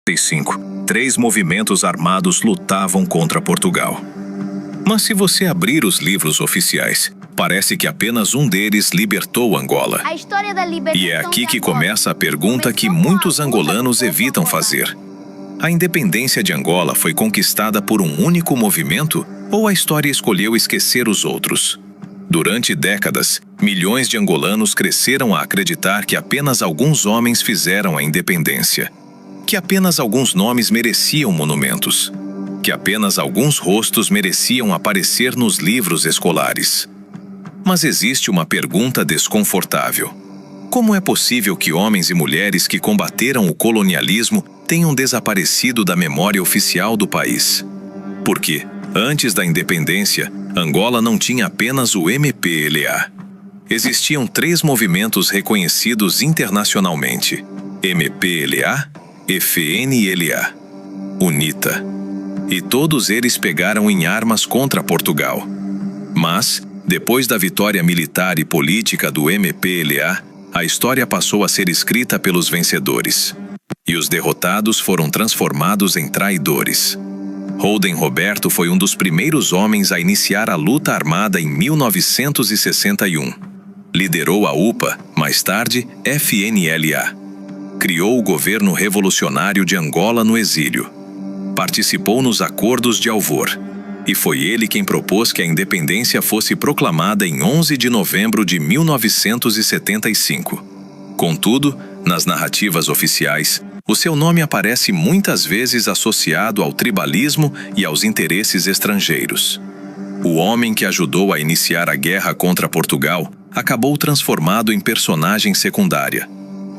1945, 3 movimentos armados lutavam contra Portugal. Mas se você abrir os livros oficiais, parece que apenas um deles libertou Angola. A história da libertação E é aqui que de Angola começa a pergunta que muitos angolanos evitam fazer. A independência de Angola foi conquistada por um único movimento ou a história escolheu esquecer os outros? Durante décadas, milhões de angolanos cresceram a acreditar que apenas alguns homens fizeram a independência, que apenas alguns nomes mereciam monumentos, que apenas alguns rostos mereciam aparecer nos livros escolares. Mas existe uma pergunta desconfortável. Como é possível que homens e mulheres que combateram o colonialismo tenham desaparecido da memória oficial do país? Porque, antes da independência, Angola não tinha apenas o MPLA. Existiam 3 movimentos reconhecidos internacionalmente: MPLA, FNLA, UNITA. E todos eles pegaram em armas contra Portugal. Mas, depois da vitória militar e política do MPLA, a história passou a ser escrita pelos vencedores. E os derrotados foram transformados em traidores. Holden Roberto foi um dos primeiros homens a iniciar a luta armada em 1961. Liderou a UPA, mais tarde FNLA. Criou o governo revolucionário de Angola no exílio. Participou nos acordos de Alvor. E foi ele quem propôs que a independência fosse proclamada em 11 de novembro de 1975. Contudo, nas narrativas oficiais, o seu nome aparece muitas vezes associado ao tribalismo e aos interesses estrangeiros. O homem que ajudou a iniciar a guerra contra Portugal acabou transformado em personagem secundária.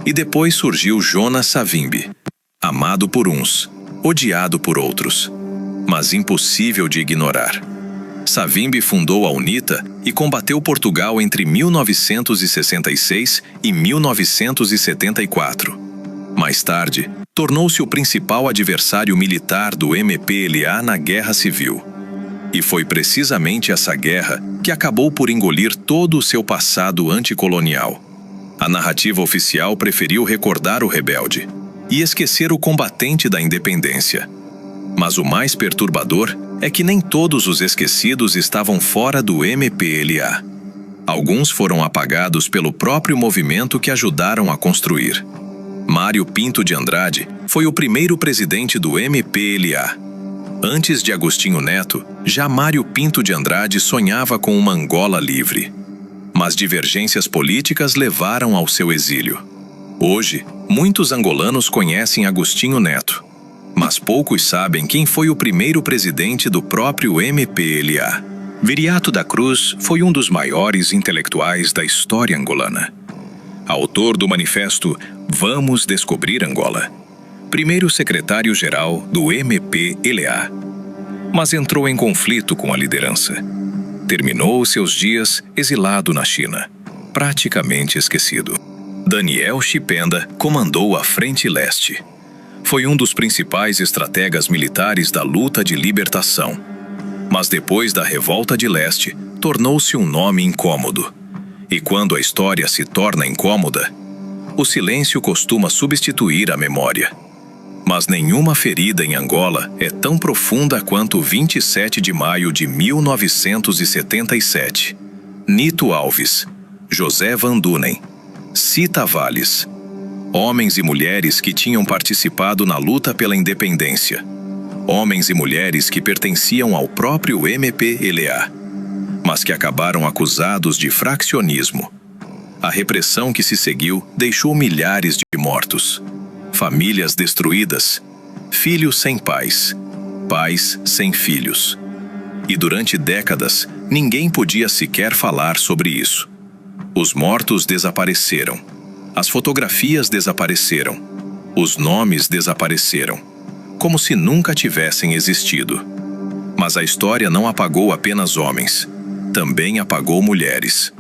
E depois surgiu Jonas Savimbi, amado por uns, odiado por outros, mas impossível de ignorar. Savimbi fundou a UNITA e combateu Portugal entre 1966 e 1974. Mais tarde, tornou-se o principal adversário militar do MPLA na Guerra Civil. E foi precisamente essa guerra que acabou por engolir todo o seu passado anticolonial. A narrativa oficial preferiu recordar o rebelde e esquecer o combatente da independência. Mas o mais perturbador é que nem todos os esquecidos estavam fora do MPLA. Alguns foram apagados pelo próprio movimento que ajudaram a construir. Mário Pinto de Andrade foi o primeiro presidente do MPLA. Antes de Agostinho Neto, já Mário Pinto de Andrade sonhava com uma Angola livre. Mas divergências políticas levaram ao seu exílio. Hoje, muitos angolanos conhecem Agostinho Neto, mas poucos sabem quem foi o primeiro presidente do próprio MPLA. Viriato da Cruz foi um dos maiores intelectuais da história angolana. Autor do manifesto Vamos Descobrir Angola. Primeiro secretário-geral do MPLA. Mas entrou em conflito com a liderança. Terminou seus dias exilado na China, praticamente esquecido. Daniel Chipenda comandou a Frente Leste. Foi um dos principais estrategas militares da luta de libertação. Mas depois da Revolta de Leste, tornou-se um nome incômodo. E quando a história se torna incômoda, o silêncio costuma substituir a memória. Mas nenhuma ferida em Angola é tão profunda quanto 27 de maio de 1977. Nito Alves, José Van Dunen, Cita Valles. Homens e mulheres que tinham participado na luta pela independência. Homens e mulheres que pertenciam ao próprio MPLA, mas que acabaram acusados de fraccionismo. A repressão que se seguiu deixou milhares de mortos. Famílias destruídas, filhos sem pais, pais sem filhos. E durante décadas, ninguém podia sequer falar sobre isso. Os mortos desapareceram, as fotografias desapareceram, os nomes desapareceram, como se nunca tivessem existido. Mas a história não apagou apenas homens, também apagou mulheres.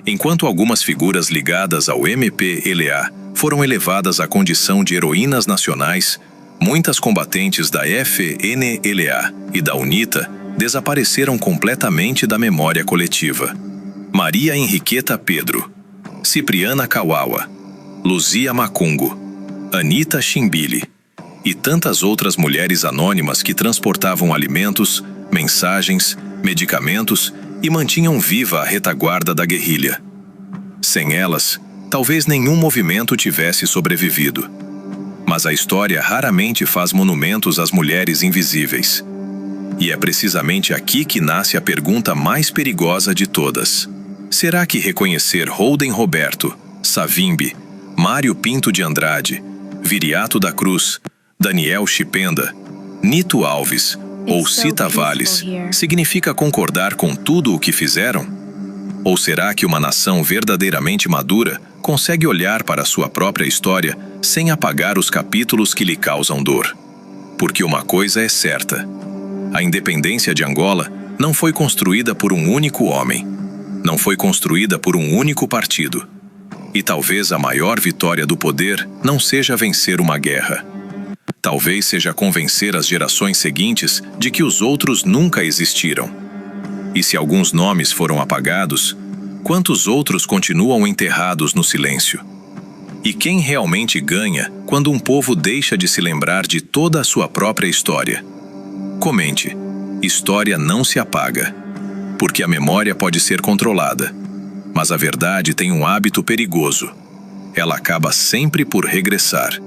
Enquanto algumas figuras ligadas ao MPLA foram elevadas à condição de heroínas nacionais, muitas combatentes da FNLA e da UNITA desapareceram completamente da memória coletiva. Maria Henriqueta Pedro, Cipriana Kawawa, Luzia Macungo, Anita Chimbili, e tantas outras mulheres anônimas que transportavam alimentos, mensagens, medicamentos e mantinham viva a retaguarda da guerrilha. Sem elas, talvez nenhum movimento tivesse sobrevivido. Mas a história raramente faz monumentos às mulheres invisíveis. E é precisamente aqui que nasce a pergunta mais perigosa de todas. Será que reconhecer Holden Roberto, Savimbi, Mário Pinto de Andrade, Viriato da Cruz, Daniel Chipenda, Nito Alves ou Cita Valles significa concordar com tudo o que fizeram? Ou será que uma nação verdadeiramente madura consegue olhar para sua própria história sem apagar os capítulos que lhe causam dor? Porque uma coisa é certa: a independência de Angola não foi construída por um único homem, não foi construída por um único partido. E talvez a maior vitória do poder não seja vencer uma guerra. Talvez seja convencer as gerações seguintes de que os outros nunca existiram. E se alguns nomes foram apagados, quantos outros continuam enterrados no silêncio? E quem realmente ganha quando um povo deixa de se lembrar de toda a sua própria história? Comente: história não se apaga, porque a memória pode ser controlada, mas a verdade tem um hábito perigoso: ela acaba sempre por regressar.